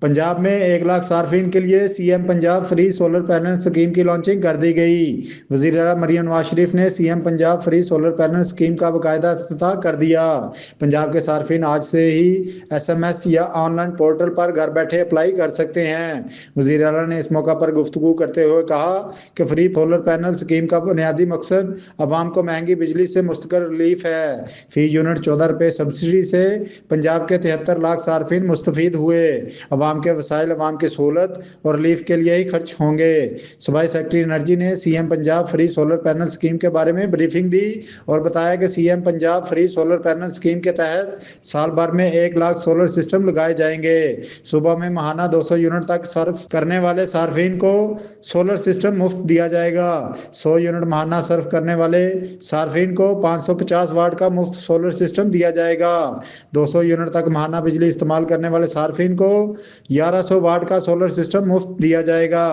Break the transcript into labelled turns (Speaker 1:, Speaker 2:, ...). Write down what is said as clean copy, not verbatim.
Speaker 1: पंजाब में 1 लाख सार्फिन के लिए CM Punjab free solar panel scheme की लॉन्चिंग कर दी गई। वज़ीर आला मरियम नवाज शरीफ ने CM Punjab free solar panel scheme का बाकायदा इफ्तिताह कर दिया। पंजाब के सार्फिन आज से ही एसएमएस या ऑनलाइन पोर्टल पर घर बैठे अप्लाई कर सकते हैं। वज़ीर आला ने इस मौका पर गुफ्तगू करते हुए कहा कि फ्री सोलर पैनल स्कीम का बुनियादी मकसद अवाम को महंगी बिजली से मुस्तकिल रिलीफ है। फी यूनिट 14 रुपये सब्सिडी से पंजाब के 73 लाख सार्फिन मुस्तफीद हुए। अवाम के वसाइल अवाम की सहूलत और रिलीफ के लिए ही खर्च होंगे। सूबाई सेक्रेटरी एनर्जी ने CM Punjab free solar panel scheme के बारे में ब्रीफिंग दी और बताया कि CM Punjab free solar panel scheme के तहत साल भर में 1 लाख सोलर सिस्टम लगाए जाएंगे। सुबह में माहाना 200 यूनिट तक सर्फ करने वाले सार्फिन को सोलर सिस्टम मुफ्त दिया जाएगा। 100 यूनिट माहाना सर्फ करने वाले सार्फिन को 550 वाट का मुफ्त सोलर सिस्टम दिया जाएगा। 200 यूनिट तक माहाना बिजली इस्तेमाल करने वाले सार्फिन को 1100 वाट का सोलर सिस्टम मुफ्त दिया जाएगा।